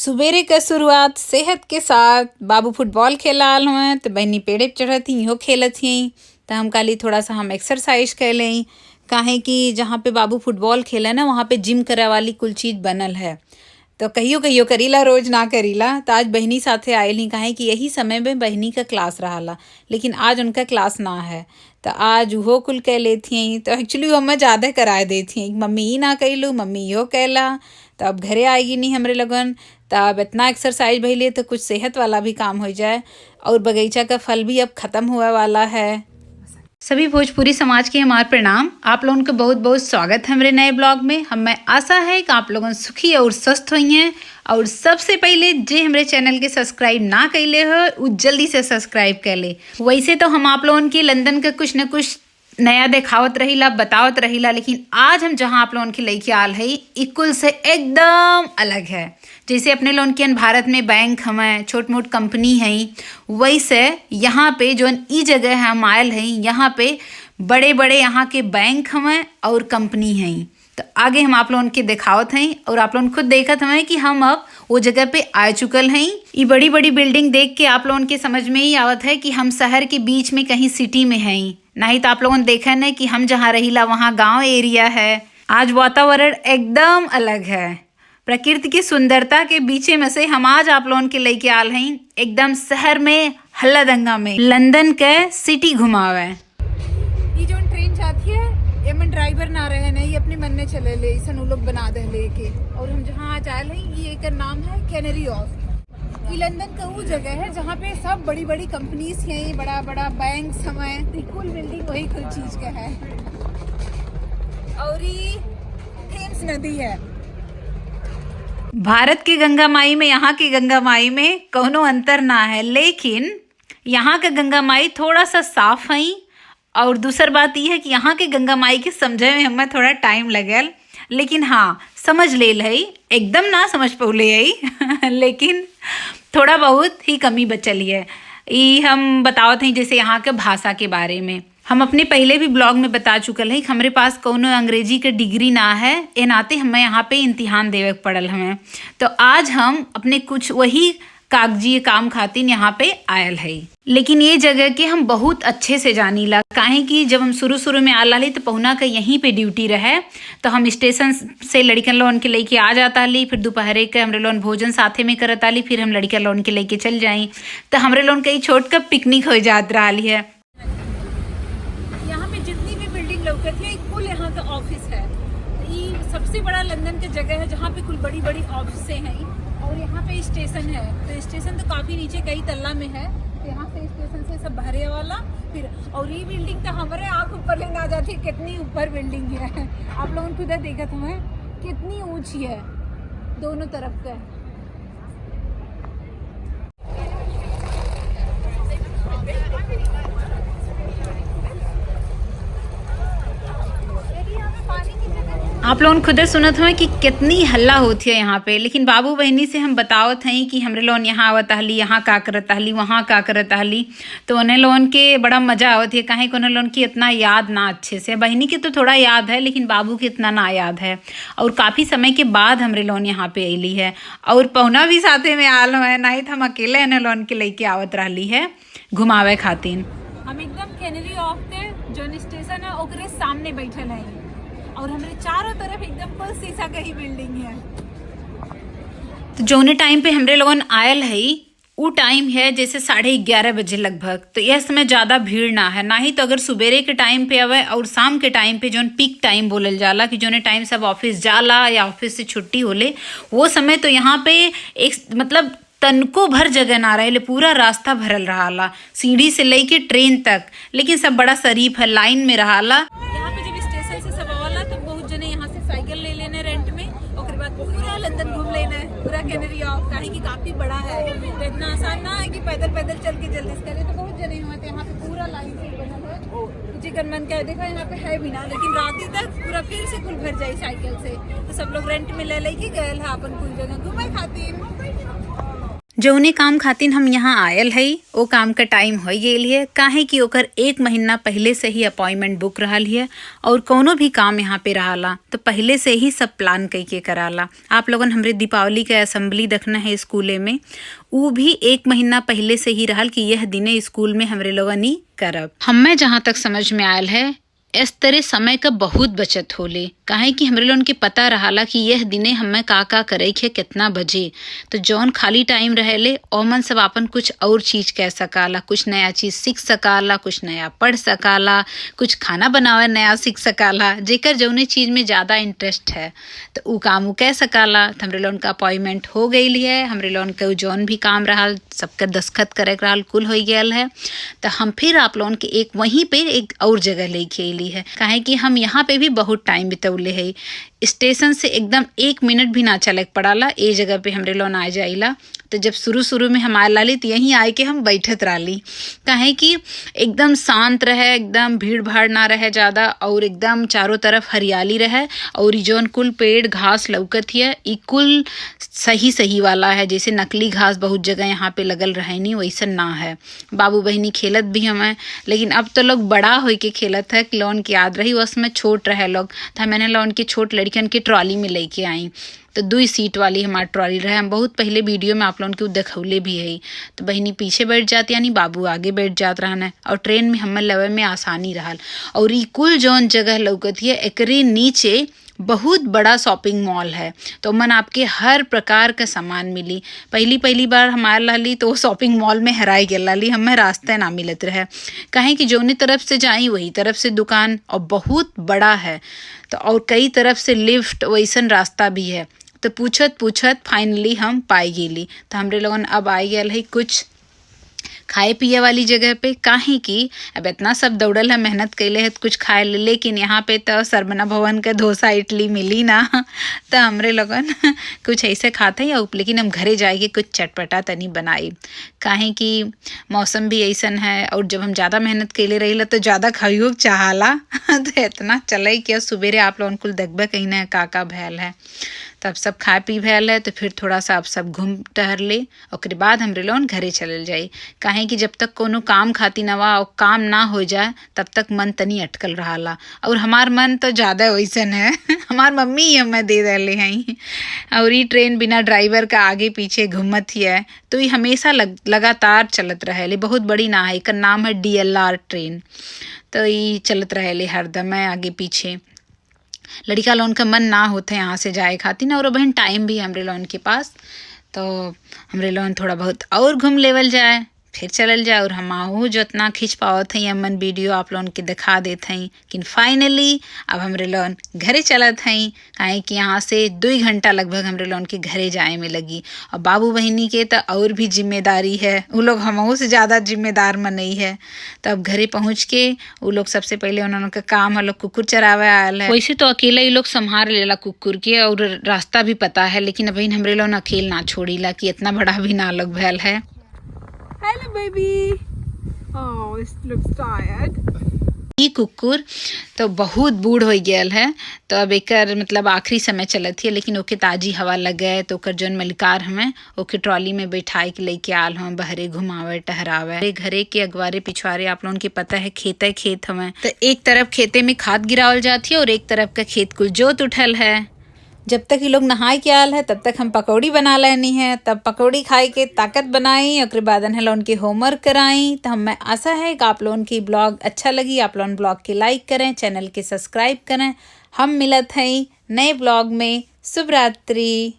सुबेरे क शुरुआत सेहत के साथ। बाबू फुटबॉल खेलाल हुआ तो बहनी पेड़े पे चढ़त ही इहो खेलत ही। तो हम काली थोड़ा सा हम एक्सरसाइज कर लें, काहे कि जहाँ पे बाबू फुटबॉल खेला ना वहाँ पे जिम करे वाली कुल चीज़ बनल है। तो कहियो कहियो करीला, रोज ना करीला। तो आज बहनी साथे आयल ही, काहे कि यही समय में बहनी का क्लास रहाला, लेकिन आज उनका क्लास ना है। तो आज वो कुल कह लेती हैं। तो एक्चुअली हमें ज़्यादा कराए देती हैं, मम्मी ही ना कैलू, मम्मी यो कैला। तो अब घरे आएगी नहीं हमरे लगन। तो अब इतना एक्सरसाइज भइले तो कुछ सेहत वाला भी काम हो जाए। और बगीचा का फल भी अब ख़त्म हुआ वाला है। सभी भोजपुरी समाज के हमारे प्रणाम। आप लोगों का बहुत बहुत स्वागत है हमारे नए ब्लॉग में। हमें आशा है कि आप लोगों सुखी और स्वस्थ हुई हैं। और सबसे पहले जे हमारे चैनल के सब्सक्राइब ना कैले हो वो जल्दी से सब्सक्राइब कर ले। वैसे तो हम आप लोगों के लंदन का कुछ न कुछ नया दिखावत रहीला, बतावत रहीला, लेकिन आज हम जहाँ आप लोगों के लेके आल है इकुल से एकदम अलग है। जैसे अपने लोगों के भारत में बैंक हमें छोट मोट कंपनी है, वैसे यहाँ पे जो ई जगह है हम आयल हैं, यहाँ पे बड़े बड़े यहाँ के बैंक हमें और कंपनी हैं। तो आगे हम आप लोगों के दिखावत हैं और आप लोगों खुद देखत हमें कि हम अब वो जगह पे आ चुकल हैं। ये बड़ी बड़ी बिल्डिंग देख के आप लोगों के समझ में ही आवत है कि हम शहर के बीच में कहीं सिटी में हैं। नहीं तो आप लोगों ने देखा ना कि हम जहाँ रहीला वहाँ गांव एरिया है। आज वातावरण एकदम अलग है। प्रकृति की सुंदरता के बीचे में से हम आज आप लोगों के लेके आल हैं एकदम शहर में हल्ला दंगा में लंदन के सिटी घुमावे। ये जो ट्रेन जाती है एमन ड्राइवर ना रहे नहीं, अपने मन में चले ले ऐसा लोग बना दे लेके। और हम जहाँ आज आए हैं ये एक नाम है कैनरी वॉर्फ। ये लंदन का वो जगह है जहाँ पे सब बड़ी बड़ी कंपनीज हैं, बड़ा बड़ा बैंक समय कुल बिल्डिंग वही कुल चीज का है। और ये थेम्स नदी है। भारत की गंगा माई में यहाँ की गंगा माई में कोनो अंतर ना है, लेकिन यहाँ का गंगा माई थोड़ा सा साफ है। और दूसर बात यह है कि यहाँ के गंगा माई के समझे में हमें थोड़ा टाइम लगल, लेकिन हाँ समझ लेल है। एकदम ना समझ पौले है लेकिन थोड़ा बहुत ही कमी बचल है। ये हम बतावत हैं जैसे यहाँ के भाषा के बारे में हम अपने पहले भी ब्लॉग में बता चुकल है कि हमारे पास कोनो अंग्रेजी का डिग्री ना है, ए नाते हमें यहाँ पे इम्तिहान देवे पड़ल हमें। तो आज हम अपने कुछ वही कागजी काम खातिर यहाँ पे आयल है। लेकिन ये जगह के हम बहुत अच्छे से जानीला, काहे कि जब हम शुरू में आल रही तो पहुना का यहीं पे ड्यूटी रहे। तो हम स्टेशन से लड़कन लोन के लेके आ जाता ली, फिर दोपहर के हमरे लोन भोजन साथे में करता ली, फिर हम लड़का लोन के लेके चल जाई। तो हमरे लोन कई छोट का पिकनिक हो जात रहा है। यहाँ पे जितनी भी बिल्डिंग लौकत है कुल यहाँ का ऑफिस है। ये सबसे बड़ा लंदन की जगह है जहाँ पे कुल बड़ी बड़ी ऑफिसें हैं। और यहाँ पे स्टेशन है। तो स्टेशन तो काफी नीचे कई तल्ला में है। तो यहाँ से स्टेशन से सब भरे वाला फिर। और ये बिल्डिंग तो हमारे आँख ऊपर लेने आ जाती है, कितनी ऊपर बिल्डिंग है। आप लोगों को उधर देखा तुम्हें कितनी ऊंची है दोनों तरफ का। आप लोगों खुद सुनत हुए कि कितनी हल्ला होती है यहाँ पे, लेकिन बाबू बहनी से हम बतावत हैं कि हमरे लोन यहाँ आवत हली, यहाँ का करत हली, वहाँ का करत हली। तो उन्हें लोन के बड़ा मजा आवत है, काहे कि उन्हें लोन की इतना याद ना अच्छे से। बहनी की तो थोड़ा याद है, लेकिन बाबू की इतना ना याद है। और काफ़ी समय के बाद हमरे लोन यहाँ पे अली है और पहुना भी साथे में आल है। नहीं तो हम अकेले इन्हें लोन के लेके आवत रही है घुमावे खातिर। हम एकदम कैनरी वॉर्फ के जो स्टेशन है ओकरे सामने बैठल है और हमारे चारों तरफ एकदम कुल शीशा का ही बिल्डिंग है। तो जोने टाइम पे हमरे लोगन आयल है वो टाइम है जैसे 11:30 बजे लगभग। तो यह समय ज़्यादा भीड़ ना है, ना ही तो अगर सुबेरे के टाइम पे आवे और शाम के टाइम पे जोन पीक टाइम बोलल जाला कि जोने टाइम सब ऑफिस जाला या ऑफिस से छुट्टी होले, वो समय तो यहाँ पे एक मतलब तनको भर जगह ना रहे, पूरा रास्ता भरल रहाला सीढ़ी से लेके ट्रेन तक। लेकिन सब बड़ा शरीफ है, लाइन में रहाला। यहाँ पे जब स्टेशन से सब आवाला तो बहुत जने यहाँ से साइकिल ले लेने रेंट में, और बाद पूरा लंदन घूम लेना है, पूरा कैनरी वॉर्फ काहे कि काफी बड़ा है। तो इतना आसान ना है कि पैदल पैदल चल के जल्दी से करे। तो बहुत जने हुए थे यहाँ पे पूरा लाइन से बना है। चिकन मन का देखा यहाँ पे है भी ना, लेकिन रात तक पूरा फिर से कुल भर जाए साइकिल से। तो सब लोग रेंट में ले लेके गए है अपन कुल जगह घूमे खातिर। जौने काम खातिर हम यहाँ आयल हई वो काम का टाइम हो गेल है, काहे कि ओकर 1 महीना पहले से ही अपॉइंटमेंट बुक रहल है और कोनो भी काम यहाँ पे रहला तो पहले से ही सब प्लान करके कराला। आप लोगन हमरे दीपावली के असेंबली देखना है स्कूले में, वो भी 1 महीना पहले से ही रहल कि यह दिने स्कूल में हमरे लोगन ही करब। हमें जहाँ तक समझ में आयल है इस तरह समय का बहुत बचत होले, काहे कि हमरे लोगन के पता रहला कि यह दिने हमें का करे के कितना बजे, तो जौन खाली टाइम रहेले ओमन सब अपन कुछ और चीज कह सकाला, कुछ नया चीज सीख सकाला, कुछ नया पढ़ सकाला, कुछ खाना बनावे नया सीख सकाला, जेकर जौने चीज में ज्यादा इंटरेस्ट है तो उ काम उ कह सकाला। तो हमरे लोगन का अपॉइंटमेंट हो गई है, हमरे लोगन के जौन भी काम रहल सबके दस्खत करे के रहल कुल हो गया है। तो हम फिर आप लोगन के एक वहीं पे एक और जगह लेके है, काहे कि हम यहाँ पे भी बहुत टाइम बितौले है। स्टेशन से एकदम 1 मिनट भी ना चले पड़ाला, ए जगह पे हमरे लोन आ जाइला। तो जब शुरू में हम आए लाली तो यहीं आए के हम बैठत रही, काहे कि एकदम शांत रहे, एकदम भीड़ भाड़ ना रहे ज़्यादा और एकदम चारों तरफ हरियाली रहे और जौन कुल पेड़ घास लौकत है ई कुल सही वाला है। जैसे नकली घास बहुत जगह यहाँ पे लगल रहे नहीं, वैसा ना है। बाबू बहनी खेलत भी हमें, लेकिन अब तो लोग बड़ा हो के खेलत है कि लोन की याद रही, उसमें छोट रहे लोग तो मैंने लोन की छोट लड़कियन की ट्रॉली में लेके आई। तो 2 सीट वाली हमारी ट्रॉली रहे, हम बहुत पहले वीडियो में आप लोगों के देखौले भी है। तो बहनी पीछे बैठ जाती यानी बाबू आगे बैठ जात रहना, और ट्रेन में हमें लवे में आसानी रहल। और ई कुल जौन जगह लौकत है एकरे नीचे बहुत बड़ा शॉपिंग मॉल है, तो मन आपके हर प्रकार का सामान मिली। पहली बार हमारे लाली तो शॉपिंग मॉल में हराई गया लाली, हमें रास्ते ना मिलत रहे, कहें कि जौनी तरफ से जाई वही तरफ से दुकान और बहुत बड़ा है तो और कई तरफ से लिफ्ट वैसन रास्ता भी है। तो पूछत फाइनली हम पाई गेली। तो हमरे लोगन अब आई गया है कुछ खाए पिए वाली जगह पे, काहे कि अब इतना सब दौड़ल है मेहनत कैले है कुछ खाए ले, लेकिन यहाँ पे तो सरमना भवन का डोसा इडली मिली ना तो हमरे लोगन कुछ ऐसे खाते हैं। लेकिन हम घरे जाएंगे कुछ चटपटा तनी बनाई, काहे कि मौसम भी ऐसन है और जब हम ज़्यादा मेहनत कैले रही तो ज़्यादा खाइयो चाहला तो इतना चले कि सुबेरे आप लोगन कुल देखबे कहीं ना का भैल है। तब सब खा पी भैल है तो फिर थोड़ा सा अब सब घूम टहर ले, और बाद हमरे लोगन घरे चलल जाई, काहे कि जब तक कोनो काम खाती नवा और काम ना हो जाए तब तक मन तनी अटकल रहाला। और हमार मन तो ज़्यादा वैसन है हमार मम्मी ही हमें दे रहे हैं, और ये ट्रेन बिना ड्राइवर का आगे पीछे घूमत ही है तो ये हमेशा लगातार चलत रहे। बहुत बड़ी ना है, इसका नाम है DLR ट्रेन, तो ये चलत रहे हरदम आगे पीछे। लड़का लोन का मन ना होते यहाँ से जाए खातिर ना, और बहन टाइम भी हमरे लोन के पास, तो हमरे लोन थोड़ा बहुत और घूम लेवल जाए फिर चलल जाए। और हम आहू जितना खींच पावत हैं अमन वीडियो आप लोगन के दिखा देते हैं, लेकिन फाइनली अब हमरे लोन घरे चलत हैं, काहे कि यहाँ से 2 घंटा लगभग हमरे लोन के घरे जाए में लगी। और बाबू बहनी के तो और भी जिम्मेदारी है, वो लोग हमहू से ज़्यादा जिम्मेदार मनई है। तो अब घरे पहुँच के वो लोग सबसे पहले उन्होंने का काम है लोग कुकुर चरावे आयल है, वैसे तो अकेला ही लोग संभाल लेला कुकुर के और रास्ता भी पता है, लेकिन अभी हमरे लोग अकेले ना छोड़ीला कि इतना बड़ा भी ना लोग भैल है। Hello, baby. Oh, it looks tired. ई कुकुर तो बहुत बूढ़ हो गया है, तो अब एकर मतलब आखिरी समय चलत है, लेकिन ओके ताजी हवा लगे तो ओकर जौन मलिकार हमें ओके ट्रॉली में बैठाए के लेके आल हम बहरे घुमावे टहरावे। घरे के अगवारे पिछवारे आप लोगों के पता है खेत हमें, तो एक तरफ खेते में खाद गिरावल जाती है और एक तरफ का खेत कुल जोत उठल है। जब तक ये लोग नहाए के आल है तब तक हम पकौड़ी बना लेनी है, तब पकौड़ी खाए के ताकत बनाई और बाद है उनके होमवर्क कराई। तो हमें आशा है कि आप लोगों की ब्लॉग अच्छा लगी, आप लोगों ब्लॉग के लाइक करें, चैनल के सब्सक्राइब करें। हम मिलत हैं नए ब्लॉग में। शुभ रात्रि।